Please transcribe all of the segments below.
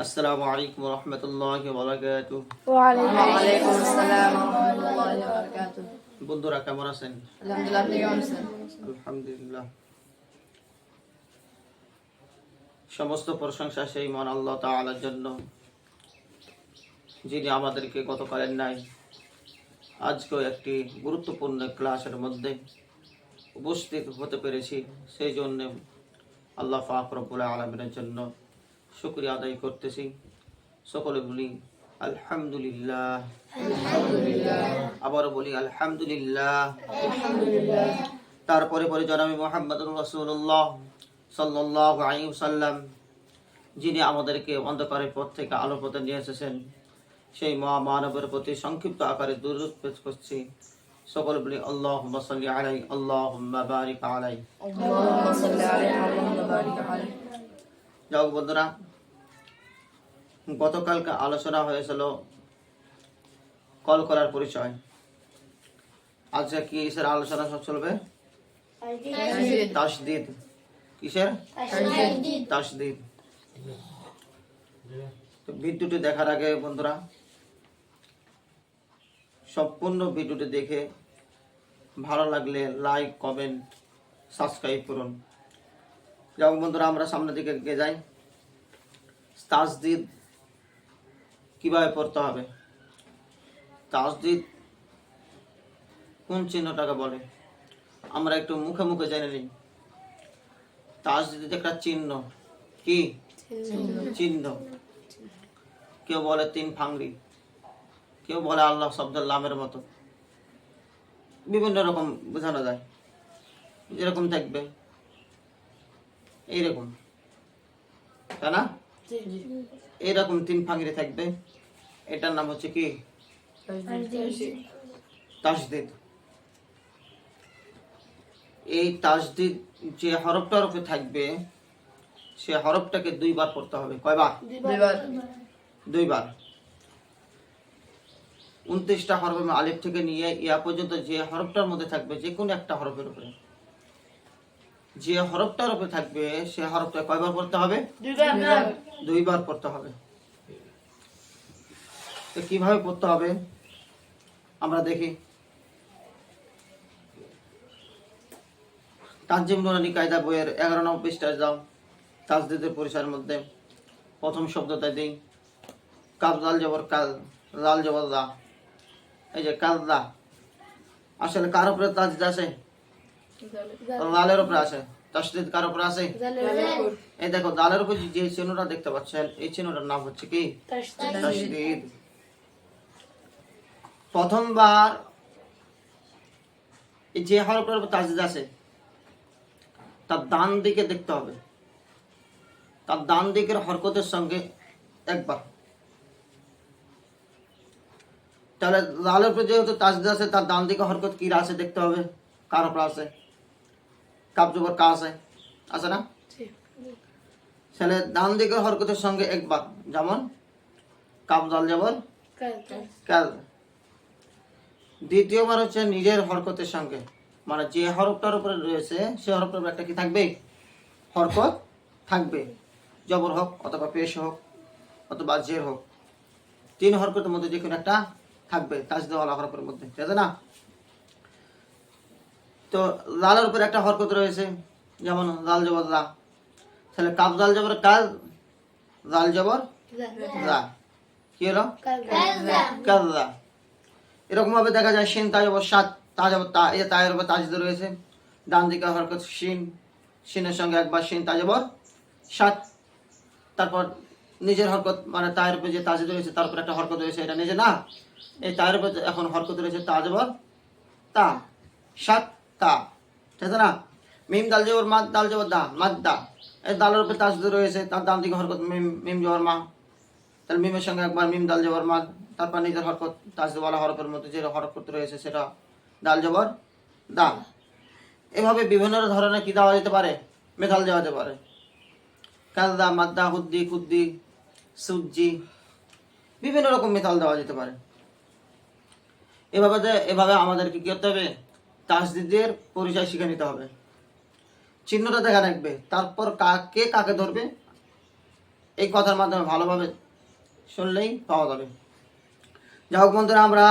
আসসালামু আলাইকুম ওয়া রাহমাতুল্লাহি ওয়া বারাকাতুহু। ওয়ালাইকুম আসসালাম ওয়া রাহমাতুল্লাহি ওয়া বারাকাতুহু। বন্ধুরা কেমন আছেন? আলহামদুলিল্লাহ, আপনি কেমন আছেন? আলহামদুলিল্লাহ। সমস্ত প্রশংসা সেই মহান আল্লাহ তাআলার জন্য, যিনি আমাদেরকে গতকালের নাই আজকেও একটি গুরুত্বপূর্ণ ক্লাসের মধ্যে উপস্থিত হতে পেরেছি। সেই জন্য আল্লাহ পাক রব্বুল আলামিনের জন্য শুকরিয়া আদায় করতেছি। সকলে বলি আলহামদুলিল্লাহ। আবারও বলি আলহামদুলিল্লাহ। তারপরে পরে জনাবে মুহাম্মদুর রাসূলুল্লাহ সাল্লাল্লাহু আলাইহি ওয়াসাল্লাম, যিনি আমাদেরকে অন্ধকারের পথ থেকে আলোর পথে নিয়ে এসেছেন, সেই মহামানবের প্রতি সংক্ষিপ্ত আকারে দুরূদ পেশ করছি। সকল বলি আল্লাহুম্মা সাল্লি আলাইহি আল্লাহুম্মা বারিক আলাইহি। আল্লাহুম্মা সাল্লি আলাইহি ওয়া আল্লাহুম্মা বারিক আলাইহি। যাও বন্ধুরা, গতকালকে আলোচনা হয়েছিল কল করার পরিচয়। আজকে কি কিসের আলোচনা চলবে? তাসদিদ। কিসের? তাসদিদ। তো ভিডিওটি দেখার আগে বন্ধুরা, সম্পূর্ণ ভিডিওটি দেখে ভালো লাগলে লাইক, কমেন্ট, সাবস্ক্রাইব করুন। যাও বন্ধুরা, আমরা সামনের দিকে এগিয়ে যাই। তাসদিদ কিভাবে পড়তে হবে? তাসদিদ কোন চিহ্নটাকে বলে আমরা একটু মুখে মুখে জেনে নিই। তাসদিদ একটা চিহ্ন। কি চিহ্ন? কেউ বলে তিন ফাংরি, কেউ বলে আল্লাহ শব্দের লামের মতো, বিভিন্ন রকম বোঝানো যায়। যেরকম থাকবে এইরকম, তাই না? এইরকম তিন ফাংরি থাকবে। এটার নাম হচ্ছে কি? তাসদিদ। এই তাসদিদ যে হরফটার উপরে থাকবে, সে হরফটাকে দুইবার পড়তে হবে। কয়বার? দুইবার। 29টা হরফ আলিফ থেকে নিয়ে ইয়া পর্যন্ত যে হরফটার মধ্যে থাকবে, যে কোনো একটা হরফের উপরে যে হরফটার উপরে থাকবে, সে হরফটা কয়বার পড়তে হবে? দুইবার পড়তে হবে। তো কিভাবে পড়তে হবে আমরা দেখি। তানজিম নুরানী কায়দা বইয়ের 11 নম্বর পৃষ্ঠায় যাও। তাসদিদের পরিচয়ের মধ্যে প্রথম শব্দটা দিই, কাব জাল জবর কাল, লাল জবর দা। এই যে কাল দা, আসলে কার উপরে তাসদিদ আছে? লালের উপরে আছে। তাসদিদ কার উপরে আছে? এই দেখো, দালের উপরে যে চিহ্নটা দেখতে পাচ্ছেন, এই চিহ্নটার নাম হচ্ছে কি? তাসদিদ। প্রথমবার এই যে হরফটার উপর তাসদিদ আছে, তার ডান দিকে দেখতে হবে। তার ডান দিকের হরকতের সঙ্গে একবার। তাহলে লালের উপরে যেহেতু তাসদিদ আছে, তার ডান দিকে হরকত কি আছে দেখতে হবে। কার উপর আছে? কাব জবর কা আছে, আছে না? তাহলে ডান দিকের হরকতের সঙ্গে একবার, যেমন কাব জাল জবর কাল। দ্বিতীয়বার হচ্ছে নিজের হরকতের সঙ্গে, মানে যে হরফটার উপরে রয়েছে সে হরফটার উপরে একটা কি থাকবে? হরকত থাকবে। জবর হোক অথবা পেশ হোক অথবা জের হোক, তিন হরকতের মধ্যে যে কোনো একটা থাকবে তাসদিদ ওয়ালা হরফের মধ্যে, ঠিক আছে না? তো লালের উপরে একটা হরকত রয়েছে, যেমন লাল জবর লা। তাহলে কাব জাল জবর কাল, লাল জবর লা। কি হলো? কাল্লা। এরকম ভাবে দেখা যায় শিন তা জবর সাত, তা জবর তা। এই তায়ের উপর তাসদিদ রয়েছে, ডান দিকে হরকত শিন, শিনের সঙ্গে একবার শিন তা জবর সাত। তারপর নিজের হরকত, মানে তায়ের উপরে যে তাসদিদ রয়েছে তার উপর একটা হরকত রয়েছে, এটা নিজে না, এই তায়ের উপর এখন হরকত রয়েছে তা জবর তা, সাত তা, ঠিক আছে না? মিম দাল জবর মাদ, দাল জবর দা, মাদ দা। এই দালের উপরে তাসদিদ রয়েছে, তার ডান দিকে হরকত মিম, মিম জবর মা। তাহলে মিমের সঙ্গে একবার মিম দাল জবর মাদ। তারপর নিজের হরকত তাসদিদ ওয়ালা হরফের মধ্যে যে হরকত রয়েছে সেটা দাল জবর দা। এভাবে বিভিন্ন ধরনের কি দেওয়া যেতে পারে? মেথাল দেওয়া যেতে পারে। কালদা, মাদ্দা, হুদ্দি, কুদ্দি, সুজ্জি, বিভিন্ন রকম মেথাল দেওয়া যেতে পারে। এভাবে আমাদেরকে কি করতে হবে? তাসদিদের পরিচয় শিখে নিতে হবে। চিহ্নটা দেখা রাখবে, তারপর কাকে কাকে ধরবে এই কথার মাধ্যমে ভালোভাবে শুনলেই পাওয়া যাবে। যাই হোক বন্ধুরা, আমরা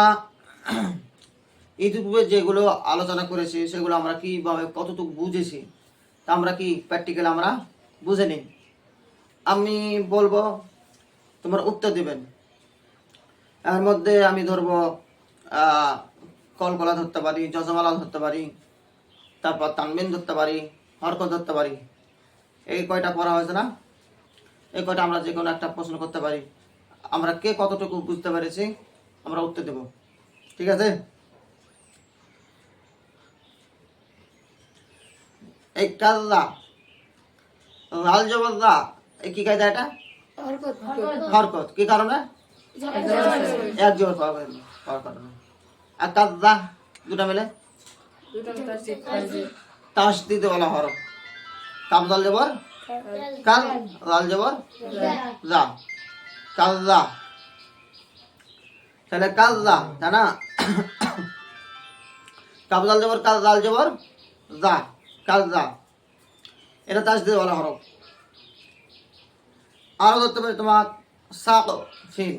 ইউটিউবে যেগুলো আলোচনা করেছি সেগুলো আমরা কীভাবে কতটুকু বুঝেছি তা আমরা কি প্র্যাকটিক্যাল আমরা বুঝে নিই। আমি বলবো তোমার উত্তর দিবেন। এর মধ্যে আমি ধরবো কলকলা ধরতে পারি, যজমালা ধরতে পারি, তারপর তানবিন ধরতে পারি, হরকত ধরতে পারি। এই কয়টা পড়া হয়েছে না, এই কয়টা আমরা যে কোনো একটা প্রশ্ন করতে পারি। আমরা কে কতটুকু বুঝতে পেরেছি আমরা উত্তর দেব, ঠিক আছে? এই কাল্লা লাল জবরদা, এই কি কায়দা? এটা হরকত। কি কারণে? এক জোর পাওয়ার কারণে। আর কাদ্দা দুটা মিলে তাসদিদ ওয়ালা হরফ। কাব দাল জবর কাল, লাল জবর যা, কাল্লা। তাহলে কাল্লা, তাই না? কাব দাল জবর কাল, লাল জবর যা, কাল্লা। এটা তাসদিদ ওয়ালা হরফ। আরো ধরতে পারি তোমার সাকো, সিন।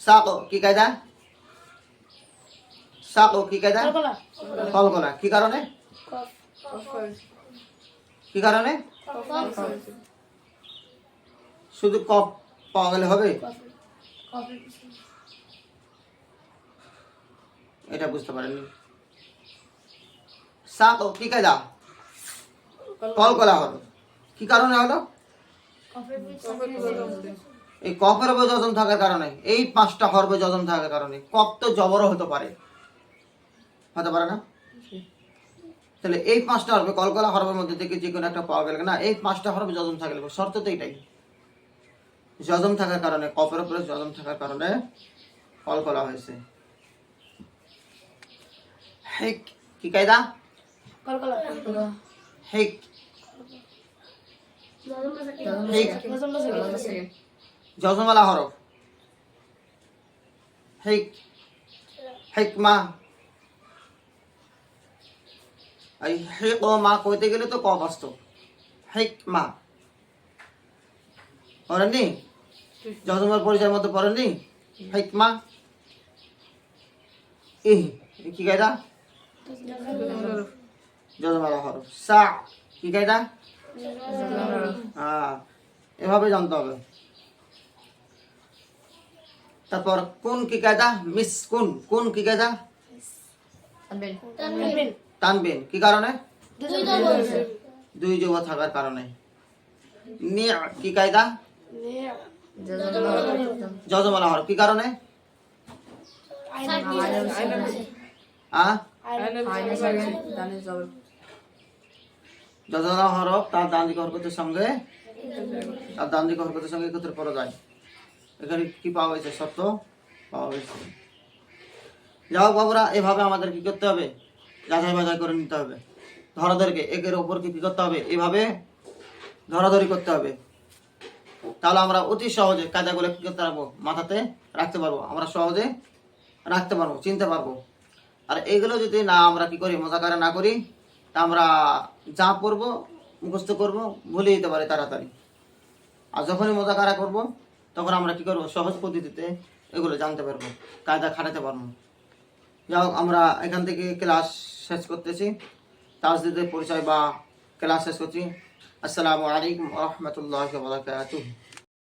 সাকো কি কায়দা? সাকো কি কায়দা? কলকলা। কি কারণে? কি কারণে? শুধু কফ পাওয়া গেলে হবে? এটা বুঝতে পারেননি। সাকো কি কায়দা? কলকলা হলো। কি কারণে হলো? এই কফের উপর যজম থাকার কারণে, এই 5টা হরফে যজম থাকার কারণে। কফ তো জবরও হতে পারে না? তাহলে এই 5টা হরফে, কলকলা হরফের মধ্যে থেকে যে কোনো একটা পাওয়া গেল না, এই 5টা হরফে যজম থাকলে শর্ত তো এটাই, যজম থাকার কারণে, কফের উপরে যজম থাকার কারণে কলকলা হয়েছে। হেক কি কায়দা? হেক যজমওয়ালা হরফ। হেক হেকমা। এই হেক ও মা কইতে গেলে তো কফ আসতো। হেকমা পড়েননি? যজমের পরিচয়ের মধ্যে পড়েননি? হেকমা। কি কায়দা? যজমওয়ালা হরফ। সা কি কায়দা? এভাবে জানতে হবে। তারপর কোন কি কায়দা? মিস কোন। কোন কি কায়দা? তানবিন। কি কারণে? দুই জবর থাকার কারণে। নি কি কায়দা? যজমওয়ালা হরফ। কি কারণে? যজমওয়ালা হরফ তার ডান দিকে হরকতের সঙ্গে একত্রে পড়া যায়। এখানে কি পাওয়া গেছে? শর্ত পাওয়া গেছে। যাও বাবুরা, এভাবে আমাদের কি করতে হবে? যাচাই বাছাই করে নিতে হবে। ধরাধরিকে একের ওপর কি করতে হবে? এভাবে ধরাধরি করতে হবে। তাহলে আমরা অতি সহজে কায়দাগুলো কি করতে পারবো? মাথাতে রাখতে পারবো। আমরা সহজে রাখতে পারবো, চিনতে পারবো। আর এগুলো যদি না আমরা কি করি, মুযাকারা না করি, তা আমরা যা পড়বো মুখস্থ করবো, ভুলে যেতে পারি তাড়াতাড়ি। আর যখনই মুযাকারা করবো তখন আমরা কি করবো? সহজ পদ্ধতিতে এগুলো জানতে পারবো, কায়দা খাটাতে পারবো। যাই হোক, আমরা এখান থেকে ক্লাস শেষ করতেছি। তাসদিদের পরিচয় বা ক্লাস শেষ করছি। আসসালামু আলাইকুম ওয়া রাহমাতুল্লাহি ওয়া বারাকাতুহু।